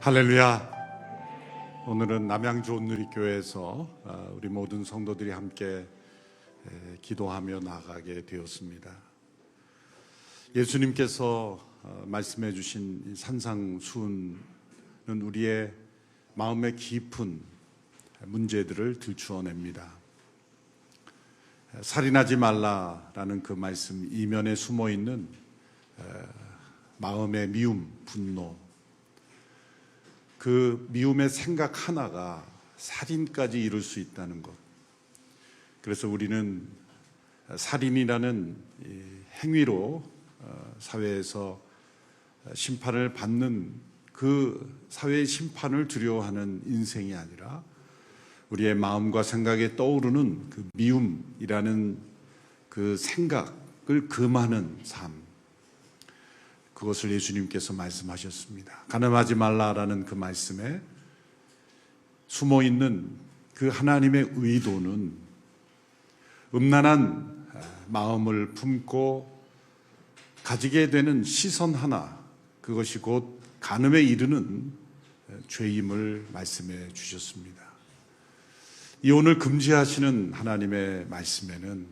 할렐루야. 오늘은 남양주 온누리교회에서 우리 모든 성도들이 함께 기도하며 나아가게 되었습니다. 예수님께서 말씀해 주신 산상수훈은 우리의 마음의 깊은 문제들을 들추어냅니다. 살인하지 말라라는 그 말씀 이면에 숨어있는 마음의 미움, 분노, 그 미움의 생각 하나가 살인까지 이룰 수 있다는 것. 그래서 우리는 살인이라는 행위로 사회에서 심판을 받는 그 사회의 심판을 두려워하는 인생이 아니라 우리의 마음과 생각에 떠오르는 그 미움이라는 그 생각을 금하는 삶, 그것을 예수님께서 말씀하셨습니다. 가늠하지 말라라는 그 말씀에 숨어있는 그 하나님의 의도는 음란한 마음을 품고 가지게 되는 시선 하나, 그것이 곧 간음에 이르는 죄임을 말씀해 주셨습니다. 이 오늘 금지하시는 하나님의 말씀에는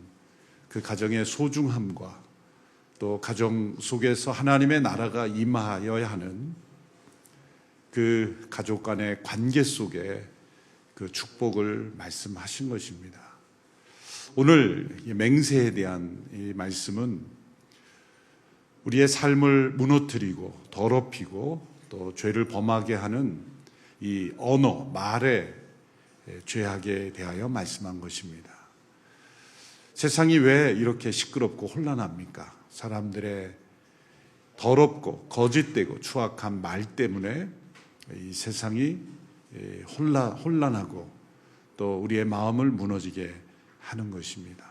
그 가정의 소중함과 또 가정 속에서 하나님의 나라가 임하여야 하는 그 가족 간의 관계 속에 그 축복을 말씀하신 것입니다. 오늘 맹세에 대한 이 말씀은 우리의 삶을 무너뜨리고 더럽히고 또 죄를 범하게 하는 이 언어, 말의 죄악에 대하여 말씀한 것입니다. 세상이 왜 이렇게 시끄럽고 혼란합니까? 사람들의 더럽고 거짓되고 추악한 말 때문에 이 세상이 혼란하고 또 우리의 마음을 무너지게 하는 것입니다.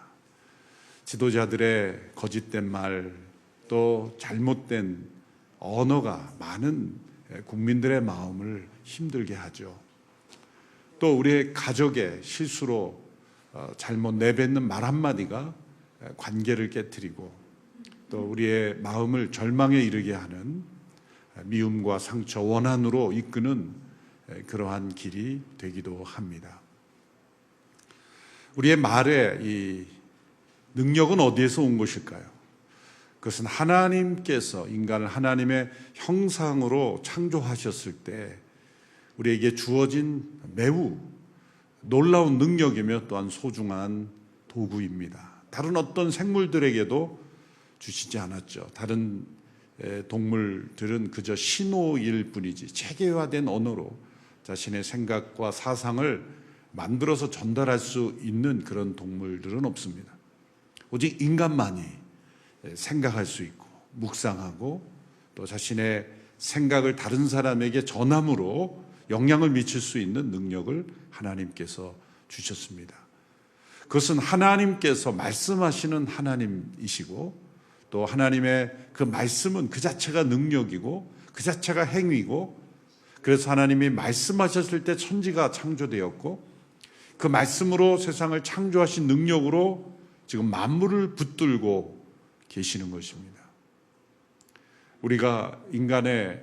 지도자들의 거짓된 말, 또 잘못된 언어가 많은 국민들의 마음을 힘들게 하죠. 또 우리의 가족의 실수로 잘못 내뱉는 말 한마디가 관계를 깨트리고 또 우리의 마음을 절망에 이르게 하는 미움과 상처, 원한으로 이끄는 그러한 길이 되기도 합니다. 우리의 말의 이 능력은 어디에서 온 것일까요? 그것은 하나님께서 인간을 하나님의 형상으로 창조하셨을 때 우리에게 주어진 매우 놀라운 능력이며 또한 소중한 도구입니다. 다른 어떤 생물들에게도 주시지 않았죠. 다른 동물들은 그저 신호일 뿐이지 체계화된 언어로 자신의 생각과 사상을 만들어서 전달할 수 있는 그런 동물들은 없습니다. 오직 인간만이 생각할 수 있고 묵상하고 또 자신의 생각을 다른 사람에게 전함으로 영향을 미칠 수 있는 능력을 하나님께서 주셨습니다. 그것은 하나님께서 말씀하시는 하나님이시고 또 하나님의 그 말씀은 그 자체가 능력이고 그 자체가 행위고, 그래서 하나님이 말씀하셨을 때 천지가 창조되었고 그 말씀으로 세상을 창조하신 능력으로 지금 만물을 붙들고 계시는 것입니다. 우리가 인간의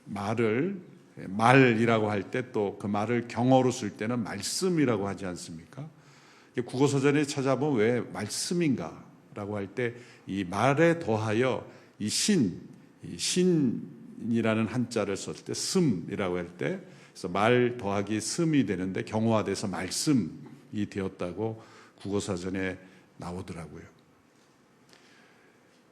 말이라고 할 때 또 그 말을 경어로 쓸 때는 말씀이라고 하지 않습니까? 국어사전에 찾아보면 왜 말씀인가라고 할 때 이 말에 더하여 이 신이라는 한자를 썼을 때 슴이라고 할 때, 그래서 말 더하기 슴이 되는데 경어화돼서 말씀이 되었다고 국어사전에 나오더라고요.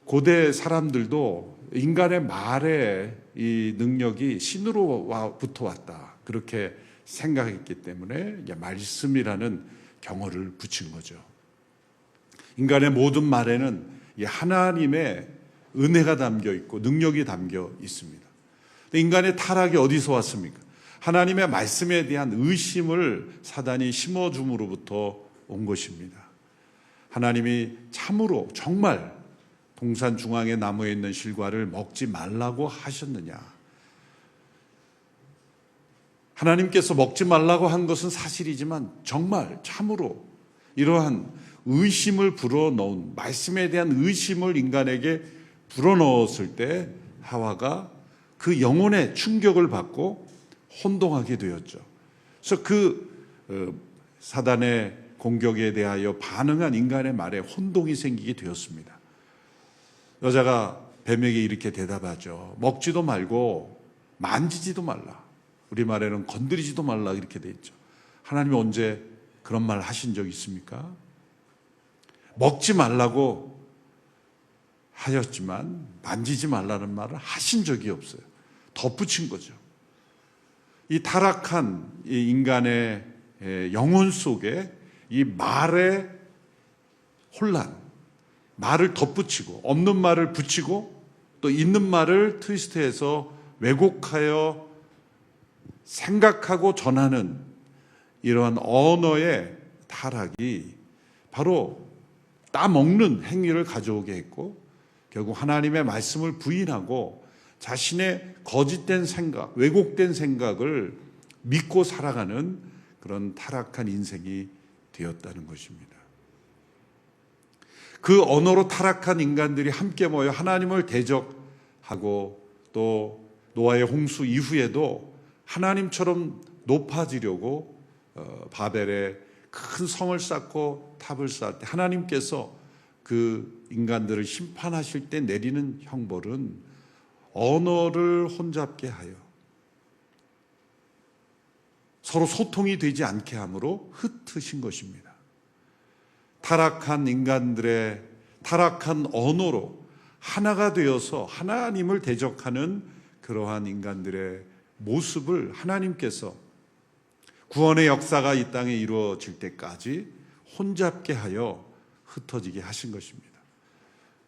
고대 사람들도 인간의 말의 이 능력이 신으로부터 왔다, 그렇게 생각했기 때문에 말씀이라는 경어를 붙인 거죠. 인간의 모든 말에는 하나님의 은혜가 담겨 있고 능력이 담겨 있습니다. 인간의 타락이 어디서 왔습니까? 하나님의 말씀에 대한 의심을 사단이 심어줌으로부터 온 것입니다. 하나님이 참으로 정말 동산 중앙에 나무에 있는 실과를 먹지 말라고 하셨느냐? 하나님께서 먹지 말라고 한 것은 사실이지만 정말 참으로 이러한 의심을 불어넣은, 말씀에 대한 의심을 인간에게 불어넣었을 때 하와가 그 영혼의 충격을 받고 혼동하게 되었죠. 그래서 사단의 공격에 대하여 반응한 인간의 말에 혼동이 생기게 되었습니다. 여자가 뱀에게 이렇게 대답하죠. 먹지도 말고 만지지도 말라. 우리말에는 건드리지도 말라 이렇게 돼 있죠. 하나님이 언제 그런 말 하신 적 있습니까? 먹지 말라고 하였지만 만지지 말라는 말을 하신 적이 없어요. 덧붙인 거죠. 이 타락한 이 인간의 영혼 속에 이 말의 혼란, 말을 덧붙이고 없는 말을 붙이고 또 있는 말을 트위스트해서 왜곡하여 생각하고 전하는 이러한 언어의 타락이 바로 따먹는 행위를 가져오게 했고 결국 하나님의 말씀을 부인하고 자신의 거짓된 생각, 왜곡된 생각을 믿고 살아가는 그런 타락한 인생이 되었다는 것입니다. 그 언어로 타락한 인간들이 함께 모여 하나님을 대적하고 또 노아의 홍수 이후에도 하나님처럼 높아지려고 바벨에 큰 성을 쌓고 탑을 쌓을 때 하나님께서 그 인간들을 심판하실 때 내리는 형벌은 언어를 혼잡게 하여 서로 소통이 되지 않게 함으로 흩으신 것입니다. 타락한 인간들의 타락한 언어로 하나가 되어서 하나님을 대적하는 그러한 인간들의 모습을 하나님께서 구원의 역사가 이 땅에 이루어질 때까지 혼잡게 하여 흩어지게 하신 것입니다.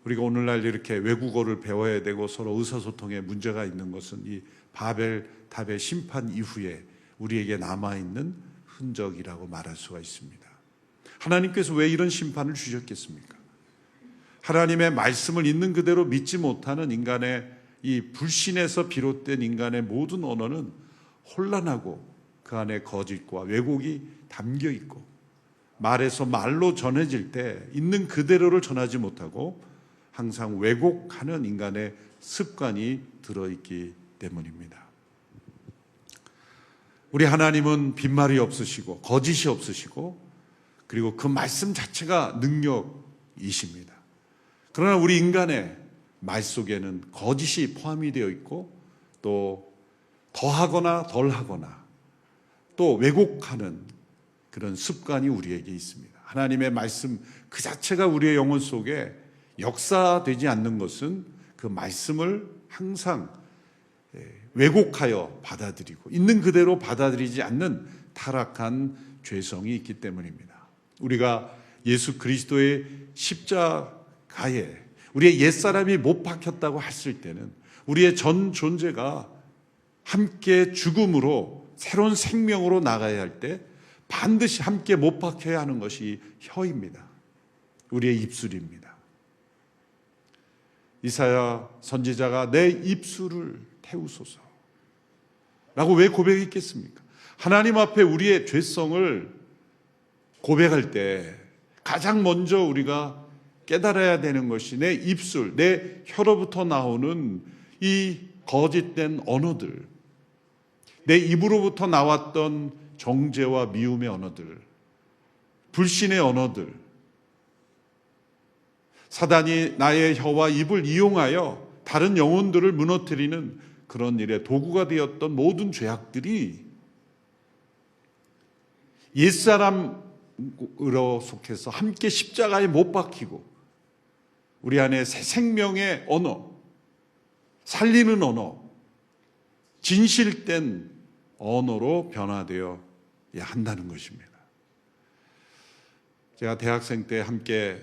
우리가 오늘날 이렇게 외국어를 배워야 되고 서로 의사소통에 문제가 있는 것은 이 바벨 탑의 심판 이후에 우리에게 남아있는 흔적이라고 말할 수가 있습니다. 하나님께서 왜 이런 심판을 주셨겠습니까? 하나님의 말씀을 있는 그대로 믿지 못하는 인간의 이 불신에서 비롯된 인간의 모든 언어는 혼란하고 그 안에 거짓과 왜곡이 담겨 있고 말에서 말로 전해질 때 있는 그대로를 전하지 못하고 항상 왜곡하는 인간의 습관이 들어있기 때문입니다. 우리 하나님은 빈말이 없으시고 거짓이 없으시고 그리고 그 말씀 자체가 능력이십니다. 그러나 우리 인간의 말 속에는 거짓이 포함이 되어 있고 또 더하거나 덜하거나 또 왜곡하는 그런 습관이 우리에게 있습니다. 하나님의 말씀 그 자체가 우리의 영혼 속에 역사되지 않는 것은 그 말씀을 항상 왜곡하여 받아들이고 있는 그대로 받아들이지 않는 타락한 죄성이 있기 때문입니다. 우리가 예수 그리스도의 십자가에 우리의 옛사람이 못 박혔다고 했을 때는 우리의 전 존재가 함께 죽음으로 새로운 생명으로 나가야 할 때 반드시 함께 못 박혀야 하는 것이 혀입니다. 우리의 입술입니다. 이사야 선지자가 내 입술을 태우소서 라고 왜 고백했겠습니까? 하나님 앞에 우리의 죄성을 고백할 때 가장 먼저 우리가 깨달아야 되는 것이 내 입술, 내 혀로부터 나오는 이 거짓된 언어들, 내 입으로부터 나왔던 정죄와 미움의 언어들, 불신의 언어들, 사단이 나의 혀와 입을 이용하여 다른 영혼들을 무너뜨리는 그런 일의 도구가 되었던 모든 죄악들이 옛사람으로 속해서 함께 십자가에 못 박히고 우리 안에 새 생명의 언어, 살리는 언어, 진실된 언어로 변화되어야 한다는 것입니다. 제가 대학생 때 함께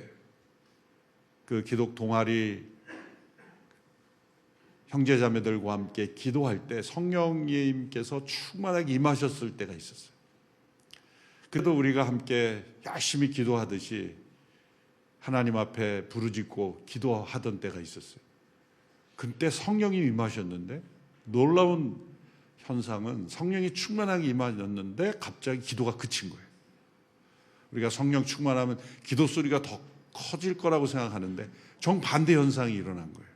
그 기독 동아리 형제자매들과 함께 기도할 때 성령님께서 충만하게 임하셨을 때가 있었어요. 그래도 우리가 함께 열심히 기도하듯이 하나님 앞에 부르짖고 기도하던 때가 있었어요. 그때 성령이 임하셨는데 놀라운 현상은 성령이 충만하게 임하셨는데 갑자기 기도가 그친 거예요. 우리가 성령 충만하면 기도 소리가 더 커질 거라고 생각하는데 정반대 현상이 일어난 거예요.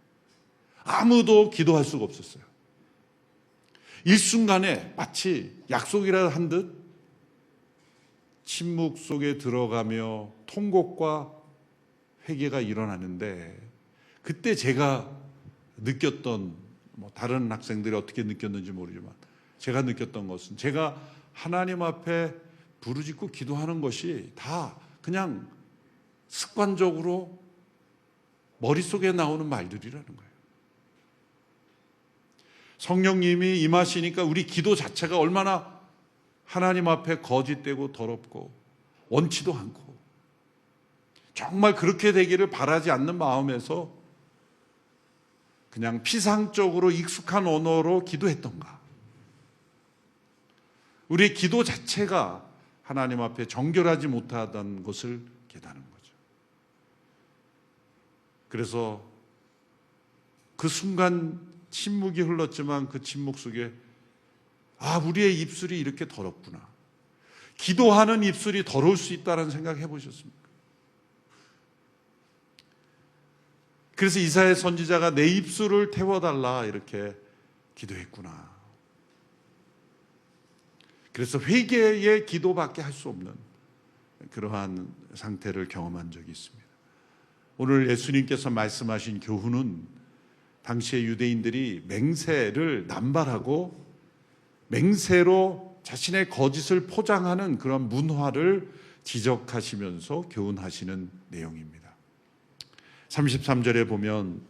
아무도 기도할 수가 없었어요. 일순간에 마치 약속이라 한 듯 침묵 속에 들어가며 통곡과 회개가 일어나는데, 그때 제가 느꼈던, 다른 학생들이 어떻게 느꼈는지 모르지만 제가 느꼈던 것은, 제가 하나님 앞에 부르짖고 기도하는 것이 다 그냥 습관적으로 머릿속에 나오는 말들이라는 거예요. 성령님이 임하시니까 우리 기도 자체가 얼마나 하나님 앞에 거짓되고 더럽고 원치도 않고, 정말 그렇게 되기를 바라지 않는 마음에서 그냥 피상적으로 익숙한 언어로 기도했던가. 우리의 기도 자체가 하나님 앞에 정결하지 못하다는 것을 깨닫는 거죠. 그래서 그 순간 침묵이 흘렀지만 그 침묵 속에 우리의 입술이 이렇게 더럽구나. 기도하는 입술이 더러울 수 있다는 생각 해보셨습니까? 그래서 이사야 선지자가 내 입술을 태워달라 이렇게 기도했구나. 그래서 회개의 기도밖에 할 수 없는 그러한 상태를 경험한 적이 있습니다. 오늘 예수님께서 말씀하신 교훈은 당시의 유대인들이 맹세를 남발하고 맹세로 자신의 거짓을 포장하는 그런 문화를 지적하시면서 교훈하시는 내용입니다. 33절에 보면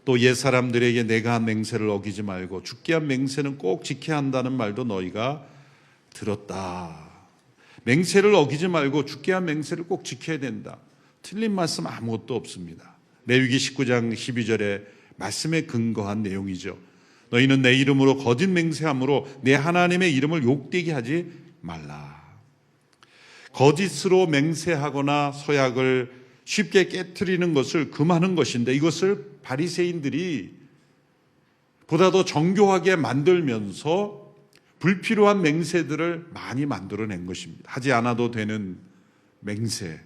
또 옛사람들에게 내가 한 맹세를 어기지 말고 죽게 한 맹세는 꼭 지켜야 한다는 말도 너희가 들었다. 맹세를 어기지 말고 죽게 한 맹세를 꼭 지켜야 된다. 틀린 말씀 아무것도 없습니다. 레위기 19장 12절의 말씀에 근거한 내용이죠. 너희는 내 이름으로 거짓 맹세함으로 내 하나님의 이름을 욕되게 하지 말라. 거짓으로 맹세하거나 서약을 쉽게 깨트리는 것을 금하는 것인데, 이것을 바리새인들이 보다 더 정교하게 만들면서 불필요한 맹세들을 많이 만들어낸 것입니다. 하지 않아도 되는 맹세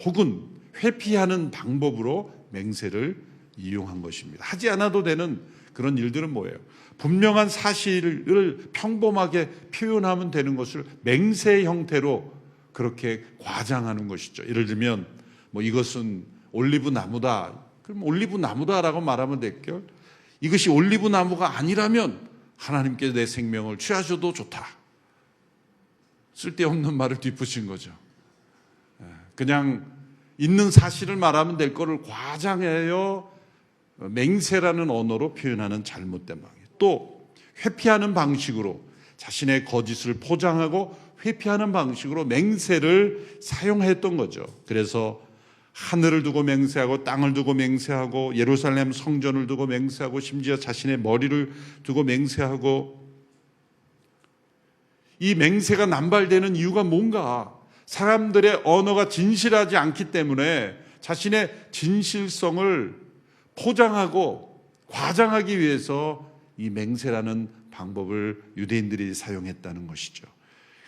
혹은 회피하는 방법으로 맹세를 이용한 것입니다. 하지 않아도 되는 그런 일들은 뭐예요? 분명한 사실을 평범하게 표현하면 되는 것을 맹세 형태로 그렇게 과장하는 것이죠. 예를 들면 이것은 올리브 나무다. 그럼 올리브 나무다라고 말하면 될게요. 이것이 올리브 나무가 아니라면 하나님께 내 생명을 취하셔도 좋다. 쓸데없는 말을 뒤푸신 거죠. 그냥 있는 사실을 말하면 될 거를 과장해요 맹세라는 언어로 표현하는 잘못된 방식. 또 회피하는 방식으로 자신의 거짓을 포장하고 회피하는 방식으로 맹세를 사용했던 거죠. 그래서 하늘을 두고 맹세하고 땅을 두고 맹세하고 예루살렘 성전을 두고 맹세하고 심지어 자신의 머리를 두고 맹세하고, 이 맹세가 남발되는 이유가 뭔가? 사람들의 언어가 진실하지 않기 때문에 자신의 진실성을 포장하고 과장하기 위해서 이 맹세라는 방법을 유대인들이 사용했다는 것이죠.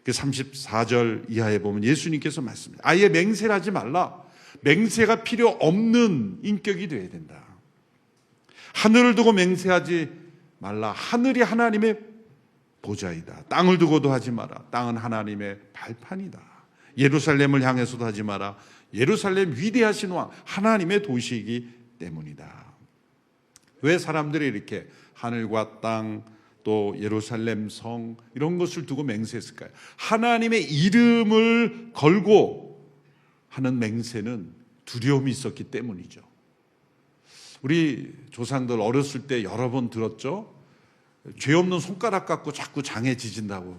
그 34절 이하에 보면 예수님께서 말씀합니다. 아예 맹세를 하지 말라. 맹세가 필요 없는 인격이 되어야 된다. 하늘을 두고 맹세하지 말라. 하늘이 하나님의 보좌이다. 땅을 두고도 하지 마라. 땅은 하나님의 발판이다. 예루살렘을 향해서도 하지 마라. 예루살렘 위대하신 왕 하나님의 도시이기 때문이다. 왜 사람들이 이렇게 하늘과 땅 또 예루살렘 성 이런 것을 두고 맹세했을까요? 하나님의 이름을 걸고 하는 맹세는 두려움이 있었기 때문이죠. 우리 조상들 어렸을 때 여러 번 들었죠. 죄 없는 손가락 갖고 자꾸 장에 지진다고.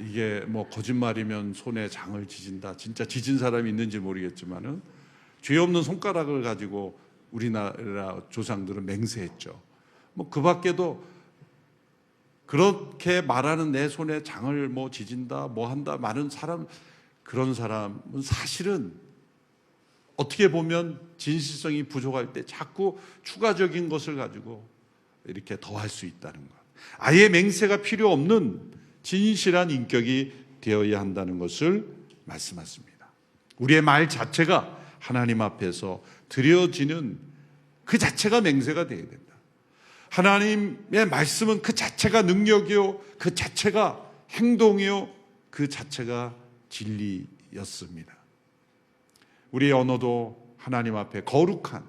이게 거짓말이면 손에 장을 지진다. 진짜 지진 사람이 있는지 모르겠지만은 죄 없는 손가락을 가지고 우리나라 조상들은 맹세했죠. 그 밖에도 그렇게 말하는 내 손에 장을 지진다, 한다, 많은 사람, 그런 사람은 사실은 어떻게 보면 진실성이 부족할 때 자꾸 추가적인 것을 가지고 이렇게 더할 수 있다는 것. 아예 맹세가 필요 없는 진실한 인격이 되어야 한다는 것을 말씀하십니다. 우리의 말 자체가 하나님 앞에서 드려지는 그 자체가 맹세가 되어야 된다. 하나님의 말씀은 그 자체가 능력이요, 그 자체가 행동이요, 그 자체가 진리였습니다. 우리의 언어도 하나님 앞에 거룩한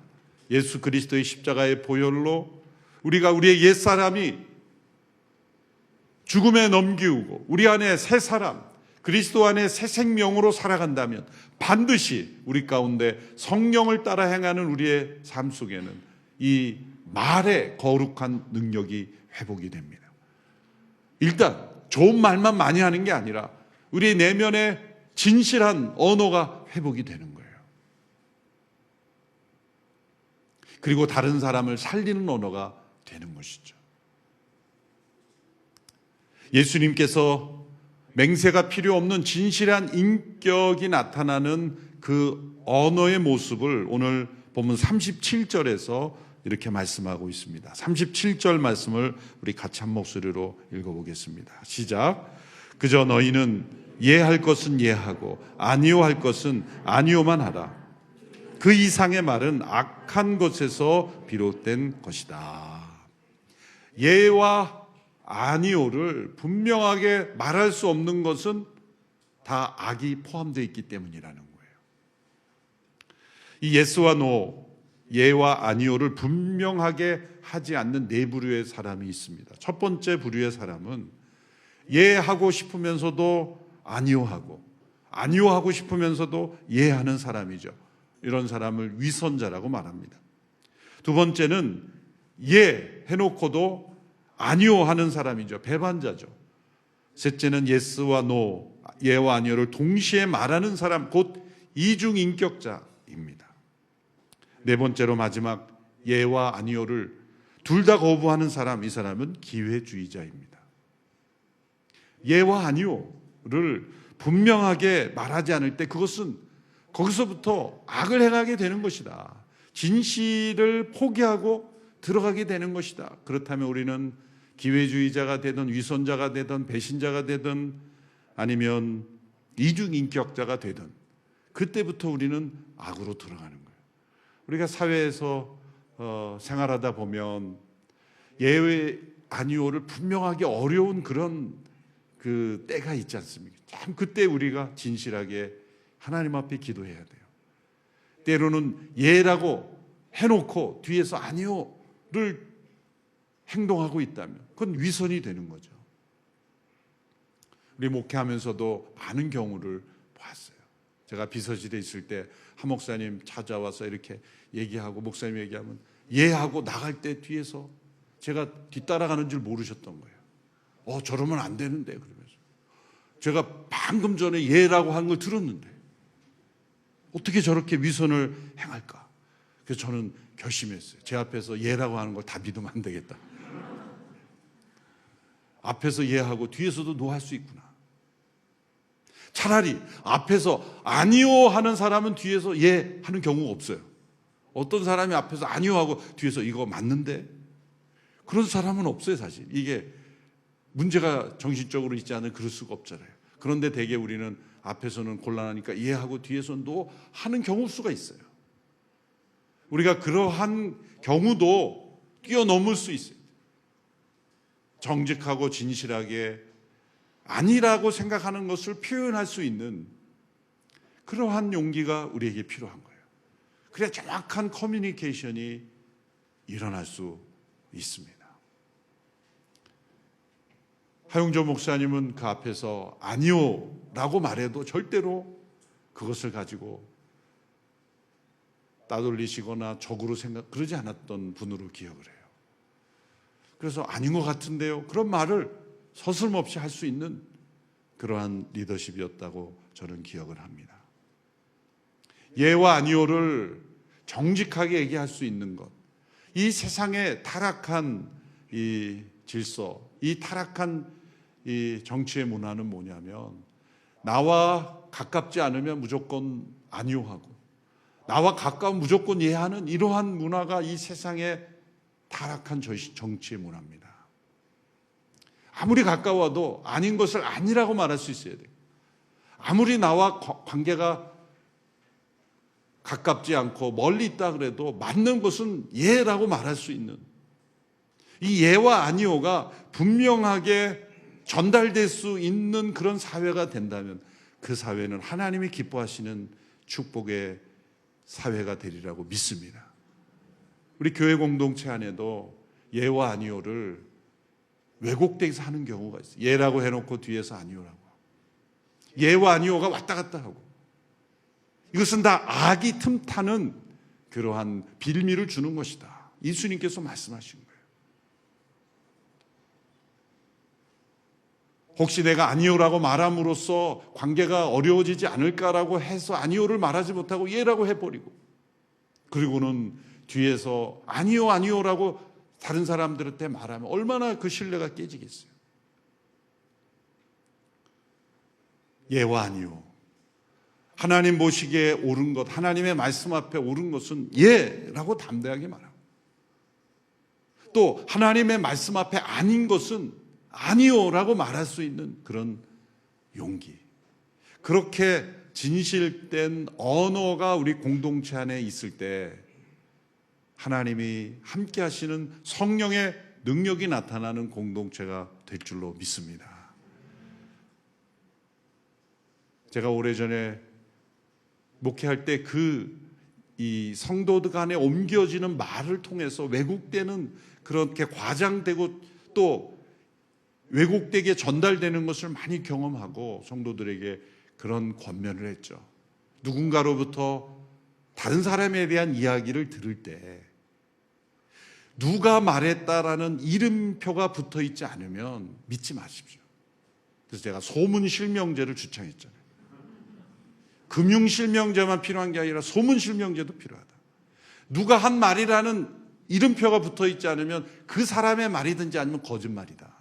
예수 그리스도의 십자가의 보혈로 우리가 우리의 옛사람이 죽음에 넘기우고 우리 안에 새 사람, 그리스도 안에 새 생명으로 살아간다면 반드시 우리 가운데 성령을 따라 행하는 우리의 삶 속에는 이 말의 거룩한 능력이 회복이 됩니다. 일단 좋은 말만 많이 하는 게 아니라 우리 내면의 진실한 언어가 회복이 되는 거예요. 그리고 다른 사람을 살리는 언어가 되는 것이죠. 예수님께서 맹세가 필요 없는 진실한 인격이 나타나는 그 언어의 모습을 오늘 본문 37절에서 이렇게 말씀하고 있습니다. 37절 말씀을 우리 같이 한 목소리로 읽어보겠습니다. 시작. 그저 너희는 예할 것은 예하고 아니요 할 것은 아니요만 하라. 그 이상의 말은 악한 것에서 비롯된 것이다. 예와 아니요를 분명하게 말할 수 없는 것은 다 악이 포함되어 있기 때문이라는 거예요. 이 예스와 노, 예와 아니요를 분명하게 하지 않는 네 부류의 사람이 있습니다. 첫 번째 부류의 사람은 예하고 싶으면서도 아니요하고 아니요하고 싶으면서도 예하는 사람이죠. 이런 사람을 위선자라고 말합니다. 두 번째는 예 해놓고도 아니요 하는 사람이죠. 배반자죠. 셋째는 예스와 노, 예와 아니요를 동시에 말하는 사람, 곧 이중인격자입니다. 네 번째로 마지막 예와 아니요를 둘 다 거부하는 사람, 이 사람은 기회주의자입니다. 예와 아니요를 분명하게 말하지 않을 때 그것은 거기서부터 악을 행하게 되는 것이다. 진실을 포기하고 들어가게 되는 것이다. 그렇다면 우리는 기회주의자가 되든 위선자가 되든 배신자가 되든 아니면 이중인격자가 되든 그때부터 우리는 악으로 들어가는 거예요. 우리가 사회에서 생활하다 보면 예외 아니오를 분명하기 어려운 그런 그 때가 있지 않습니까? 참 그때 우리가 진실하게 하나님 앞에 기도해야 돼요. 때로는 예라고 해놓고 뒤에서 아니오를 행동하고 있다면 그건 위선이 되는 거죠. 우리 목회하면서도 많은 경우를 봤어요. 제가 비서실에 있을 때 한 목사님 찾아와서 이렇게 얘기하고 목사님 얘기하면 예하고 나갈 때 뒤에서 제가 뒤따라가는 줄 모르셨던 거예요. 저러면 안 되는데 그러면서 제가 방금 전에 예라고 한 걸 들었는데 어떻게 저렇게 위선을 행할까? 그래서 저는 결심했어요. 제 앞에서 예라고 하는 걸 다 믿으면 안 되겠다. 앞에서 예하고 뒤에서도 노 할 수 있구나. 차라리 앞에서 아니요 하는 사람은 뒤에서 예 하는 경우가 없어요. 어떤 사람이 앞에서 아니요 하고 뒤에서 이거 맞는데? 그런 사람은 없어요, 사실. 이게 문제가 정신적으로 있지 않으면 그럴 수가 없잖아요. 그런데 대개 우리는 앞에서는 곤란하니까 예하고 뒤에서는 노 하는 경우 수가 있어요. 우리가 그러한 경우도 뛰어넘을 수 있어요. 정직하고 진실하게 아니라고 생각하는 것을 표현할 수 있는 그러한 용기가 우리에게 필요한 거예요. 그래야 정확한 커뮤니케이션이 일어날 수 있습니다. 하용조 목사님은 그 앞에서 아니요라고 말해도 절대로 그것을 가지고 따돌리시거나 적으로 그러지 않았던 분으로 기억을 해요. 그래서 아닌 것 같은데요. 그런 말을 서슴없이 할 수 있는 그러한 리더십이었다고 저는 기억을 합니다. 예와 아니오를 정직하게 얘기할 수 있는 것, 이 세상의 타락한 이 질서, 이 타락한 이 정치의 문화는 뭐냐면 나와 가깝지 않으면 무조건 아니오하고 나와 가까운 무조건 예하는 이러한 문화가 이 세상의 타락한 정치의 문화입니다. 아무리 가까워도 아닌 것을 아니라고 말할 수 있어야 돼요. 아무리 나와 관계가 가깝지 않고 멀리 있다 그래도 맞는 것은 예라고 말할 수 있는 이 예와 아니오가 분명하게 전달될 수 있는 그런 사회가 된다면 그 사회는 하나님이 기뻐하시는 축복의 사회가 되리라고 믿습니다. 우리 교회 공동체 안에도 예와 아니오를 왜곡돼서 하는 경우가 있어요. 예라고 해놓고 뒤에서 아니오라고. 예와 아니오가 왔다 갔다 하고. 이것은 다 악이 틈타는 그러한 빌미를 주는 것이다. 예수님께서 말씀하신 거예요. 혹시 내가 아니오라고 말함으로써 관계가 어려워지지 않을까라고 해서 아니오를 말하지 못하고 예라고 해버리고, 그리고는 뒤에서 아니오 아니오라고 다른 사람들한테 말하면 얼마나 그 신뢰가 깨지겠어요. 예와 아니오, 하나님 보시기에 옳은 것, 하나님의 말씀 앞에 옳은 것은 예라고 담대하게 말하고, 또 하나님의 말씀 앞에 아닌 것은 아니오라고 말할 수 있는 그런 용기, 그렇게 진실된 언어가 우리 공동체 안에 있을 때 하나님이 함께 하시는 성령의 능력이 나타나는 공동체가 될 줄로 믿습니다. 제가 오래전에 목회할 때 이 성도들 간에 옮겨지는 말을 통해서 왜곡되는, 그렇게 과장되고 또 왜곡되게 전달되는 것을 많이 경험하고 성도들에게 그런 권면을 했죠. 누군가로부터 다른 사람에 대한 이야기를 들을 때 누가 말했다라는 이름표가 붙어 있지 않으면 믿지 마십시오. 그래서 제가 소문실명제를 주창했잖아요. 금융실명제만 필요한 게 아니라 소문실명제도 필요하다. 누가 한 말이라는 이름표가 붙어 있지 않으면 그 사람의 말이든지 아니면 거짓말이다.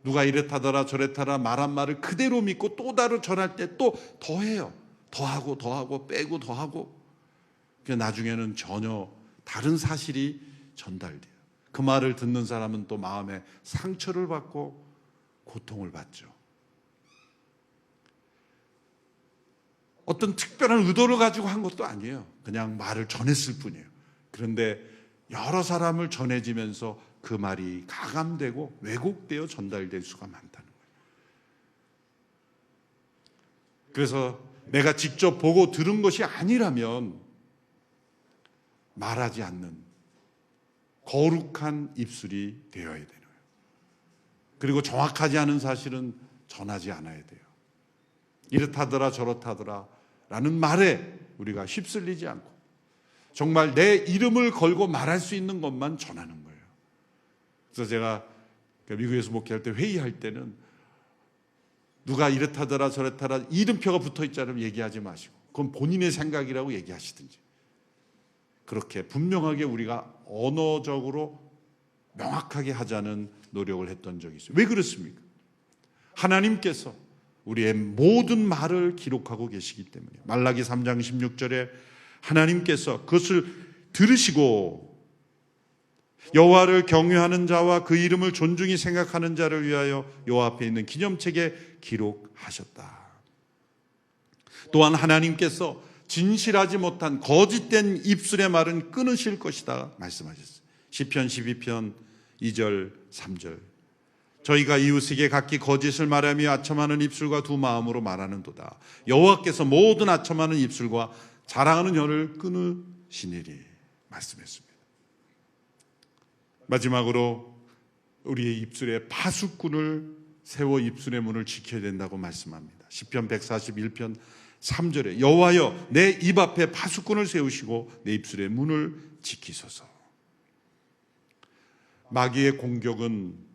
누가 이랬다더라 저랬다더라 말한 말을 그대로 믿고 또 다른 전할 때 또 더해요. 더하고 빼고 더하고, 나중에는 전혀 다른 사실이 전달돼요. 그 말을 듣는 사람은 또 마음에 상처를 받고 고통을 받죠. 어떤 특별한 의도를 가지고 한 것도 아니에요. 그냥 말을 전했을 뿐이에요. 그런데 여러 사람을 전해지면서 그 말이 가감되고 왜곡되어 전달될 수가 많다는 거예요. 그래서 내가 직접 보고 들은 것이 아니라면 말하지 않는 거룩한 입술이 되어야 되는 거예요. 그리고 정확하지 않은 사실은 전하지 않아야 돼요. 이렇다더라 저렇다더라 라는 말에 우리가 휩쓸리지 않고 정말 내 이름을 걸고 말할 수 있는 것만 전하는 거예요. 그래서 제가 미국에서 목회할 때 회의할 때는 누가 이렇다더라 저렇다더라 이름표가 붙어 있지 않으면 얘기하지 마시고 그건 본인의 생각이라고 얘기하시든지, 그렇게 분명하게 우리가 언어적으로 명확하게 하자는 노력을 했던 적이 있어요. 왜 그렇습니까? 하나님께서 우리의 모든 말을 기록하고 계시기 때문에 말라기 3장 16절에 하나님께서 그것을 들으시고 여호와를 경외하는 자와 그 이름을 존중히 생각하는 자를 위하여 여호와 앞에 있는 기념책에 기록하셨다. 또한 하나님께서 진실하지 못한 거짓된 입술의 말은 끊으실 것이다 말씀하셨어요. 시편 12편 2절 3절. 저희가 이웃에게 각기 거짓을 말하며 아첨하는 입술과 두 마음으로 말하는도다. 여호와께서 모든 아첨하는 입술과 자랑하는 혀를 끊으시니리 말씀했습니다. 마지막으로 우리의 입술에 파수꾼을 세워 입술의 문을 지켜야 된다고 말씀합니다. 시편 141편 3절에 여호와여 내 입 앞에 파수꾼을 세우시고 내 입술의 문을 지키소서. 마귀의 공격은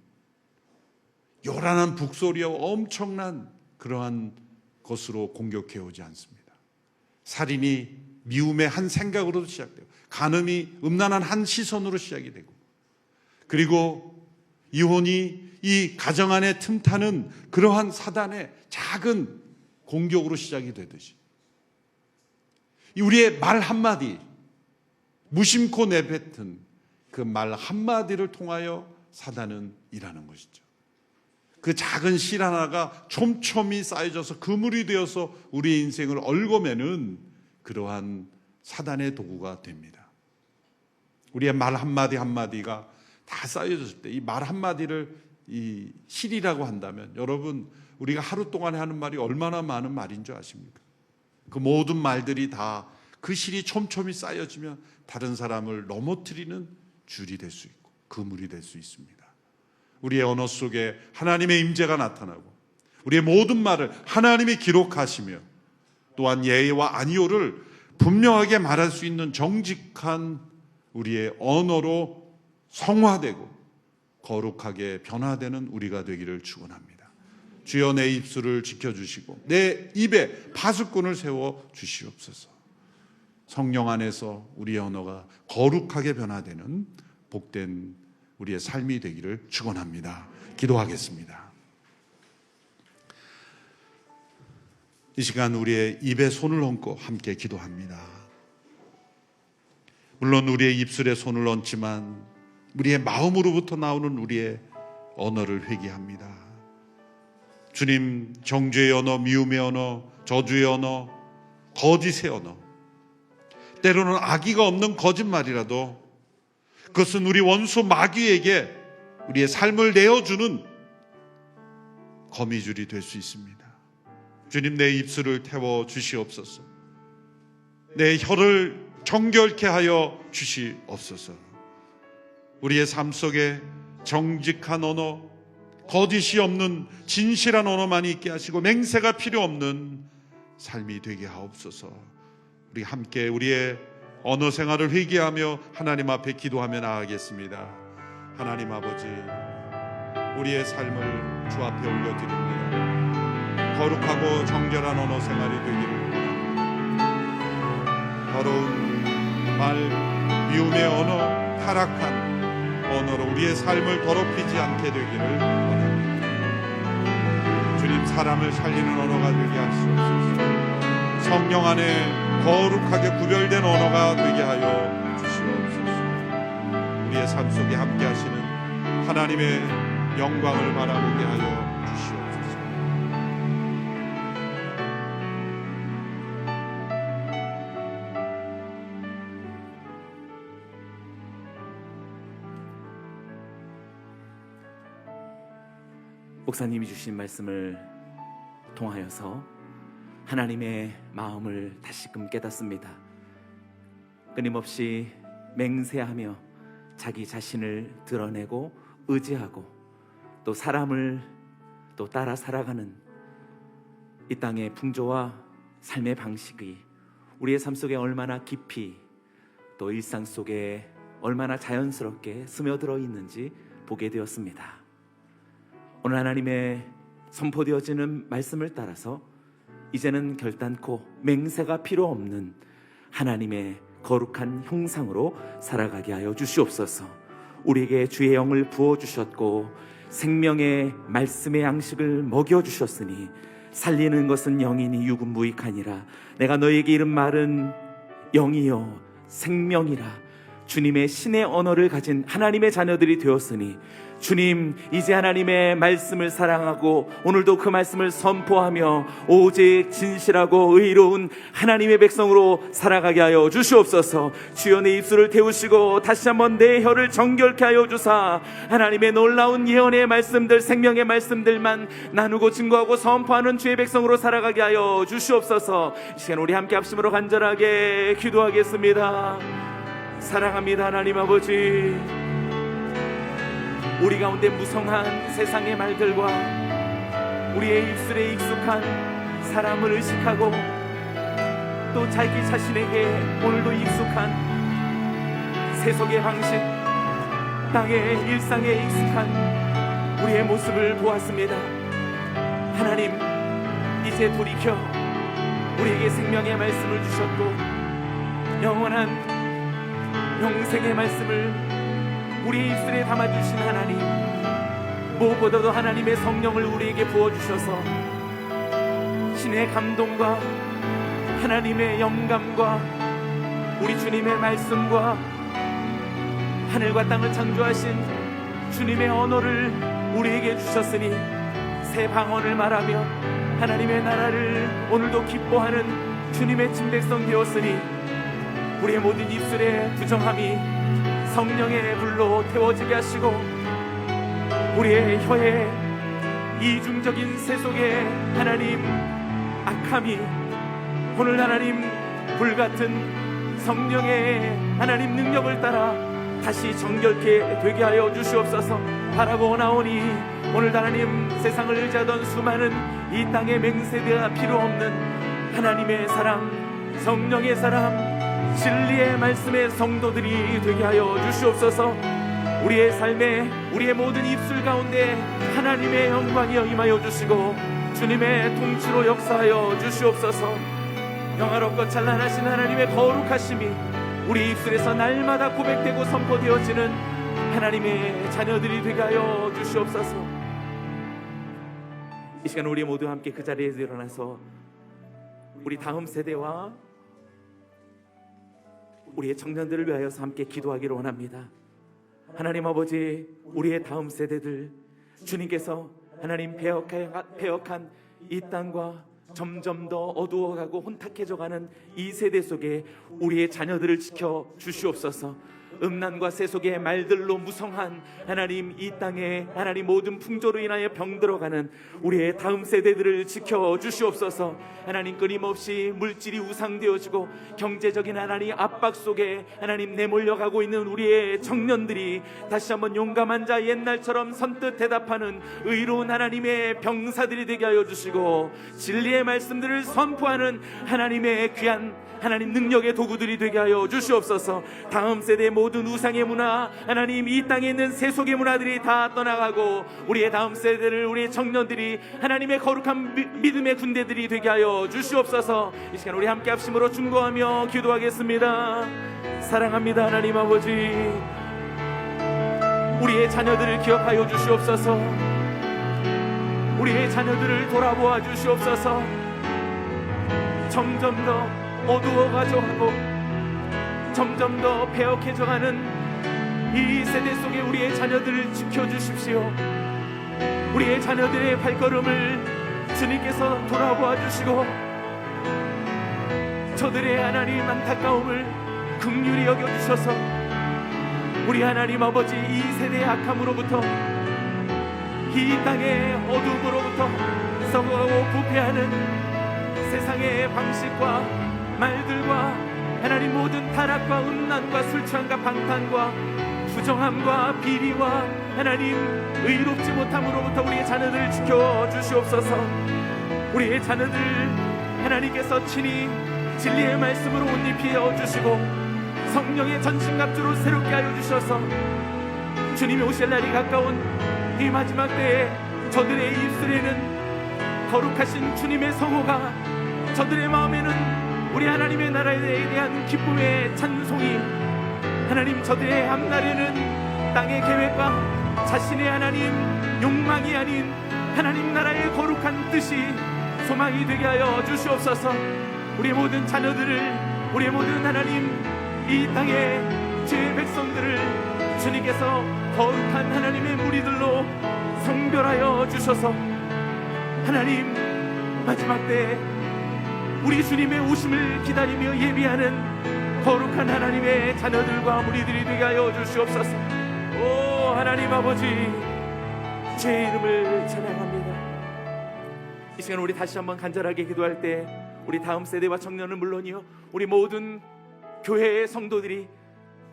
요란한 북소리와 엄청난 그러한 것으로 공격해 오지 않습니다. 살인이 미움의 한 생각으로도 시작되고, 간음이 음란한 한 시선으로 시작이 되고, 그리고 이혼이 이 가정 안에 틈타는 그러한 사단의 작은 공격으로 시작이 되듯이 우리의 말 한마디, 무심코 내뱉은 그 말 한마디를 통하여 사단은 일하는 것이죠. 그 작은 실 하나가 촘촘히 쌓여져서 그물이 되어서 우리의 인생을 얽어매는 그러한 사단의 도구가 됩니다. 우리의 말 한마디 한마디가 다 쌓여졌을 때 이 말 한마디를 이 실이라고 한다면, 여러분 우리가 하루 동안에 하는 말이 얼마나 많은 말인 줄 아십니까? 그 모든 말들이 다 그 실이 촘촘히 쌓여지면 다른 사람을 넘어뜨리는 줄이 될 수 있고 그물이 될 수 있습니다. 우리의 언어 속에 하나님의 임재가 나타나고 우리의 모든 말을 하나님이 기록하시며 또한 예와 아니오를 분명하게 말할 수 있는 정직한 우리의 언어로 성화되고 거룩하게 변화되는 우리가 되기를 축원합니다. 주여 내 입술을 지켜주시고 내 입에 파수꾼을 세워 주시옵소서. 성령 안에서 우리의 언어가 거룩하게 변화되는 복된 우리의 삶이 되기를 축원합니다. 기도하겠습니다. 이 시간 우리의 입에 손을 얹고 함께 기도합니다. 물론 우리의 입술에 손을 얹지만 우리의 마음으로부터 나오는 우리의 언어를 회개합니다. 주님, 정죄의 언어, 미움의 언어, 저주의 언어, 거짓의 언어, 때로는 악의가 없는 거짓말이라도 그것은 우리 원수 마귀에게 우리의 삶을 내어주는 거미줄이 될 수 있습니다. 주님, 내 입술을 태워 주시옵소서. 내 혀를 정결케 하여 주시옵소서. 우리의 삶 속에 정직한 언어, 거짓이 없는 진실한 언어만 있게 하시고 맹세가 필요 없는 삶이 되게 하옵소서. 우리 함께 우리의 언어 생활을 회개하며 하나님 앞에 기도하며 나아가겠습니다. 하나님 아버지, 우리의 삶을 주 앞에 올려드립니다. 거룩하고 정결한 언어 생활이 되기를 원합니다. 더러운 말, 미움의 언어, 타락한 언어로 우리의 삶을 더럽히지 않게 되기를 원합니다. 주님, 사람을 살리는 언어가 되게 하시옵소서. 성령 안에 거룩하게 구별된 언어가 되게 하여 주시옵소서. 우리의 삶 속에 함께 하시는 하나님의 영광을 바라보게 하여 주시옵소서. 목사님이 주신 말씀을 통하여서 하나님의 마음을 다시금 깨닫습니다. 끊임없이 맹세하며 자기 자신을 드러내고 의지하고 또 사람을 또 따라 살아가는 이 땅의 풍조와 삶의 방식이 우리의 삶 속에 얼마나 깊이 또 일상 속에 얼마나 자연스럽게 스며들어 있는지 보게 되었습니다. 오늘 하나님의 선포되어지는 말씀을 따라서 이제는 결단코 맹세가 필요 없는 하나님의 거룩한 형상으로 살아가게 하여 주시옵소서. 우리에게 주의 영을 부어주셨고 생명의 말씀의 양식을 먹여주셨으니 살리는 것은 영이니 육은 무익하니라. 내가 너에게 이른 말은 영이요 생명이라. 주님의 신의 언어를 가진 하나님의 자녀들이 되었으니 주님, 이제 하나님의 말씀을 사랑하고 오늘도 그 말씀을 선포하며 오직 진실하고 의로운 하나님의 백성으로 살아가게 하여 주시옵소서. 주여 내 입술을 태우시고 다시 한번 내 혀를 정결케 하여 주사 하나님의 놀라운 예언의 말씀들, 생명의 말씀들만 나누고 증거하고 선포하는 주의 백성으로 살아가게 하여 주시옵소서. 이 시간 우리 함께 합심으로 간절하게 기도하겠습니다. 사랑합니다 하나님 아버지, 우리 가운데 무성한 세상의 말들과 우리의 입술에 익숙한 사람을 의식하고 또 자기 자신에게 오늘도 익숙한 세속의 방식, 땅의 일상에 익숙한 우리의 모습을 보았습니다. 하나님, 이제 돌이켜 우리에게 생명의 말씀을 주셨고 영원한 영생의 말씀을 우리의 입술에 담아주신 하나님, 무엇보다도 하나님의 성령을 우리에게 부어주셔서 신의 감동과 하나님의 영감과 우리 주님의 말씀과 하늘과 땅을 창조하신 주님의 언어를 우리에게 주셨으니 새 방언을 말하며 하나님의 나라를 오늘도 기뻐하는 주님의 친백성 되었으니 우리의 모든 입술에 부정함이 성령의 불로 태워지게 하시고 우리의 혀에 이중적인 세속의 하나님 악함이 오늘 하나님 불같은 성령의 하나님 능력을 따라 다시 정결케 되게 하여 주시옵소서. 바라고 나오니 오늘 하나님 세상을 의지하던 수많은 이 땅의 맹세대가 필요 없는 하나님의 사람, 성령의 사람, 진리의 말씀의 성도들이 되게 하여 주시옵소서. 우리의 삶에 우리의 모든 입술 가운데 하나님의 영광이 임하여 주시고 주님의 통치로 역사하여 주시옵소서. 영화롭고 찬란하신 하나님의 거룩하심이 우리 입술에서 날마다 고백되고 선포되어지는 하나님의 자녀들이 되게 하여 주시옵소서. 이 시간 우리 모두 함께 그 자리에서 일어나서 우리 다음 세대와 우리의 청년들을 위하여서 함께 기도하기를 원합니다. 하나님 아버지, 우리의 다음 세대들 주님께서 하나님 배역한 이 땅과 점점 더 어두워가고 혼탁해져가는 이 세대 속에 우리의 자녀들을 지켜 주시옵소서. 음란과 세속의 말들로 무성한 하나님 이 땅에 하나님 모든 풍조로 인하여 병들어가는 우리의 다음 세대들을 지켜 주시옵소서. 하나님 끊임없이 물질이 우상되어지고 경제적인 하나님 압박 속에 하나님 내몰려가고 있는 우리의 청년들이 다시 한번 용감한 자 옛날처럼 선뜻 대답하는 의로운 하나님의 병사들이 되게 하여 주시고 진리의 말씀들을 선포하는 하나님의 귀한 하나님 능력의 도구들이 되게 하여 주시옵소서. 다음 세대의 모든 우상의 문화, 하나님 이 땅에 있는 세속의 문화들이 다 떠나가고 우리의 다음 세대를, 우리의 청년들이 하나님의 거룩한 믿음의 군대들이 되게 하여 주시옵소서. 이 시간 우리 함께 합심으로 중보하며 기도하겠습니다. 사랑합니다 하나님 아버지, 우리의 자녀들을 기억하여 주시옵소서. 우리의 자녀들을 돌아보아 주시옵소서. 점점 더 어두워가져가고 점점 더 배역해져가는 이 세대 속에 우리의 자녀들을 지켜주십시오. 우리의 자녀들의 발걸음을 주님께서 돌아보아 주시고 저들의 하나님 안타까움을 긍휼히 여겨주셔서 우리 하나님 아버지 이 세대의 악함으로부터 이 땅의 어둠으로부터 썩어가고 부패하는 세상의 방식과 말들과 하나님 모든 타락과 음란과 술 취함과 방탕과 부정함과 비리와 하나님 의롭지 못함으로부터 우리의 자녀들을 지켜주시옵소서. 우리의 자녀들 하나님께서 친히 진리의 말씀으로 옷 입혀 주시고 성령의 전신갑주로 새롭게 하여 주셔서 주님이 오실 날이 가까운 이 마지막 때에 저들의 입술에는 거룩하신 주님의 성호가, 저들의 마음에는 우리 하나님의 나라에 대한 기쁨의 찬송이, 하나님 저들의 앞날에는 땅의 계획과 자신의 하나님 욕망이 아닌 하나님 나라의 거룩한 뜻이 소망이 되게 하여 주시옵소서. 우리 모든 자녀들을, 우리 모든 하나님 이 땅의 주의 백성들을 주님께서 거룩한 하나님의 무리들로 성별하여 주셔서 하나님 마지막 때 우리 주님의 오심을 기다리며 예비하는 거룩한 하나님의 자녀들과 무리들이 되게 하여 주시옵소서. 오 하나님 아버지, 주의 이름을 찬양합니다. 이 시간 우리 다시 한번 간절하게 기도할 때 우리 다음 세대와 청년은 물론이요, 우리 모든 교회의 성도들이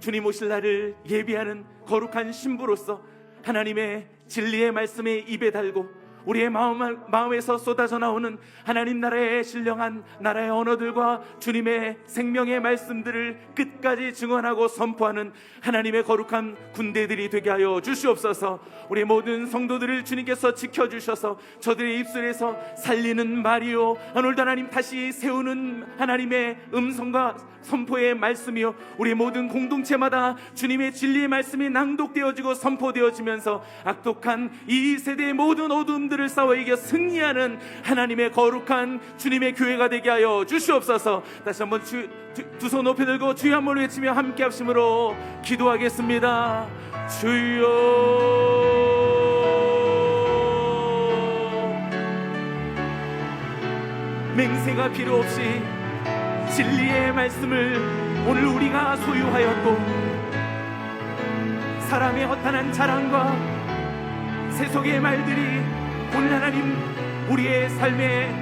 주님 오실 날을 예비하는 거룩한 신부로서 하나님의 진리의 말씀에 입에 달고 우리의 마음에서 쏟아져 나오는 하나님 나라의 신령한 나라의 언어들과 주님의 생명의 말씀들을 끝까지 증언하고 선포하는 하나님의 거룩한 군대들이 되게 하여 주시옵소서. 우리 모든 성도들을 주님께서 지켜주셔서 저들의 입술에서 살리는 말이요, 오늘도 하나님 다시 세우는 하나님의 음성과 선포의 말씀이요, 우리 모든 공동체마다 주님의 진리의 말씀이 낭독되어지고 선포되어지면서 악독한 이 세대의 모든 어둠들 을 싸워 이겨 승리하는 하나님의 거룩한 주님의 교회가 되게 하여 주시옵소서. 다시 한번 두 손 높이 들고 주여 한번 외치며 함께 합심으로 기도하겠습니다. 주여, 맹세가 필요 없이 진리의 말씀을 오늘 우리가 소유하였고 사람의 허탄한 자랑과 세속의 말들이 오늘 하나님 우리의 삶의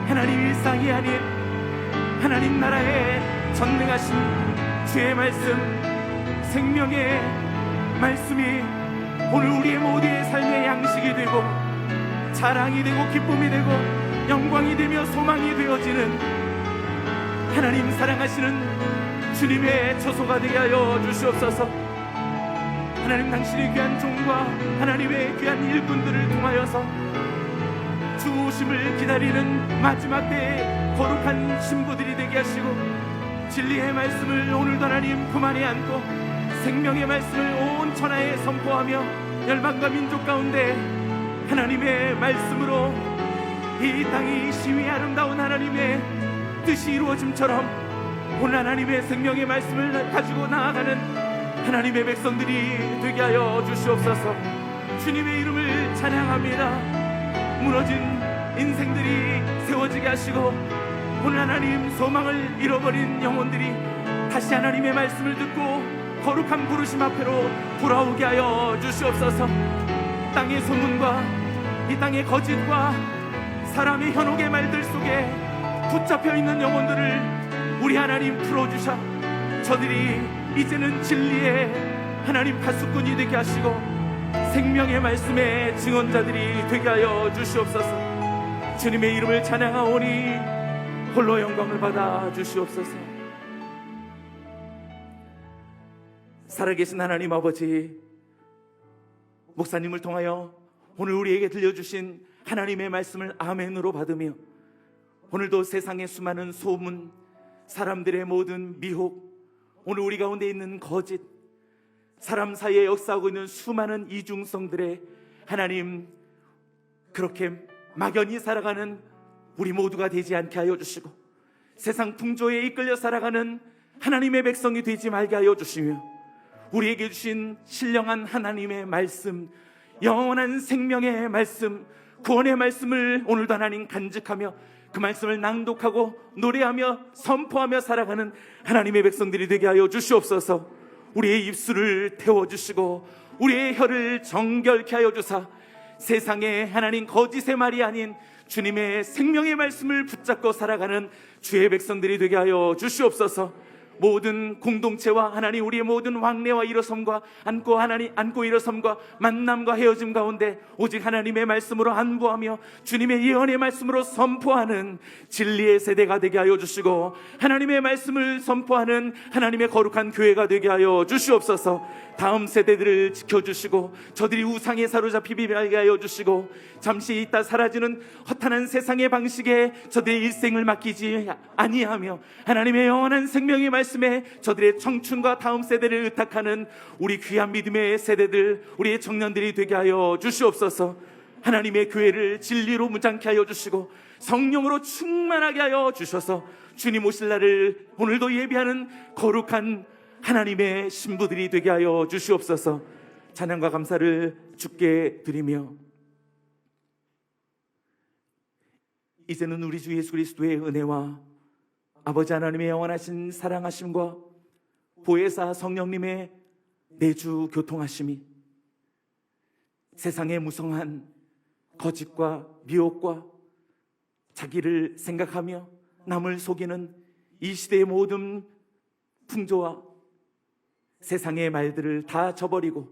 하나님 일상이 아닌 하나님 나라의 전능하신 주의 말씀, 생명의 말씀이 오늘 우리의 모두의 삶의 양식이 되고 자랑이 되고 기쁨이 되고 영광이 되며 소망이 되어지는 하나님 사랑하시는 주님의 처소가 되게 하여 주시옵소서. 하나님 당신의 귀한 종과 하나님의 귀한 일꾼들을 통하여서 주 오심을 기다리는 마지막 때의 거룩한 신부들이 되게 하시고 진리의 말씀을 오늘도 하나님 품 안에 안고 생명의 말씀을 온 천하에 선포하며 열방과 민족 가운데 하나님의 말씀으로 이 땅이 시위 아름다운 하나님의 뜻이 이루어짐처럼 오늘 하나님의 생명의 말씀을 가지고 나아가는 하나님의 백성들이 되게 하여 주시옵소서. 주님의 이름을 찬양합니다. 무너진 인생들이 세워지게 하시고 오늘 하나님 소망을 잃어버린 영혼들이 다시 하나님의 말씀을 듣고 거룩한 부르심 앞으로 돌아오게 하여 주시옵소서. 땅의 소문과 이 땅의 거짓과 사람의 현혹의 말들 속에 붙잡혀 있는 영혼들을 우리 하나님 풀어주셔 저들이 이제는 진리의 하나님 파수꾼이 되게 하시고 생명의 말씀의 증언자들이 되게 하여 주시옵소서. 주님의 이름을 찬양하오니 홀로 영광을 받아 주시옵소서. 살아계신 하나님 아버지, 목사님을 통하여 오늘 우리에게 들려주신 하나님의 말씀을 아멘으로 받으며 오늘도 세상의 수많은 소문, 사람들의 모든 미혹, 오늘 우리 가운데 있는 거짓, 사람 사이에 역사하고 있는 수많은 이중성들의 하나님 그렇게 막연히 살아가는 우리 모두가 되지 않게 하여 주시고 세상 풍조에 이끌려 살아가는 하나님의 백성이 되지 말게 하여 주시며 우리에게 주신 신령한 하나님의 말씀, 영원한 생명의 말씀, 구원의 말씀을 오늘도 하나님 간직하며 그 말씀을 낭독하고 노래하며 선포하며 살아가는 하나님의 백성들이 되게 하여 주시옵소서. 우리의 입술을 태워주시고 우리의 혀를 정결케 하여 주사 세상에 하나님 거짓의 말이 아닌 주님의 생명의 말씀을 붙잡고 살아가는 주의 백성들이 되게 하여 주시옵소서. 모든 공동체와 하나님 우리의 모든 왕래와 일어섬과 안고 일어섬과 만남과 헤어짐 가운데 오직 하나님의 말씀으로 안부하며 주님의 예언의 말씀으로 선포하는 진리의 세대가 되게 하여 주시고 하나님의 말씀을 선포하는 하나님의 거룩한 교회가 되게 하여 주시옵소서. 다음 세대들을 지켜주시고 저들이 우상에 사로잡히게 하여 주시고 잠시 있다 사라지는 허탄한 세상의 방식에 저들의 일생을 맡기지 아니하며 하나님의 영원한 생명의 말씀에 저들의 청춘과 다음 세대를 의탁하는 우리 귀한 믿음의 세대들, 우리의 청년들이 되게 하여 주시옵소서. 하나님의 교회를 진리로 무장케 하여 주시고 성령으로 충만하게 하여 주셔서 주님 오실 날을 오늘도 예비하는 거룩한 하나님의 신부들이 되게 하여 주시옵소서. 찬양과 감사를 주께 드리며 이제는 우리 주 예수 그리스도의 은혜와 아버지 하나님의 영원하신 사랑하심과 보혜사 성령님의 내주 교통하심이 세상의 무성한 거짓과 미혹과 자기를 생각하며 남을 속이는 이 시대의 모든 풍조와 세상의 말들을 다 저버리고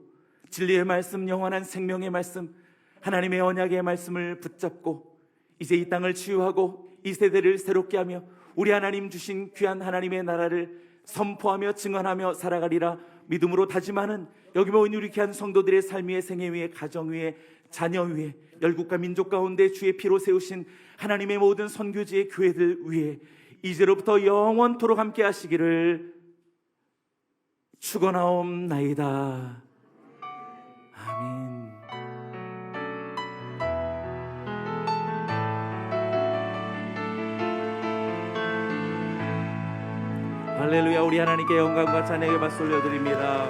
진리의 말씀, 영원한 생명의 말씀, 하나님의 언약의 말씀을 붙잡고 이제 이 땅을 치유하고 이 세대를 새롭게 하며 우리 하나님 주신 귀한 하나님의 나라를 선포하며 증언하며 살아가리라 믿음으로 다짐하는 여기 모인 우리 귀한 성도들의 삶 위에, 생애 위에, 가정 위에, 자녀 위에, 열국과 민족 가운데 주의 피로 세우신 하나님의 모든 선교지의 교회들 위에 이제로부터 영원토록 함께 하시기를 축원하옵나이다. 아멘. 할렐루야. 우리 하나님께 영광과 찬양의 박수 올려드립니다.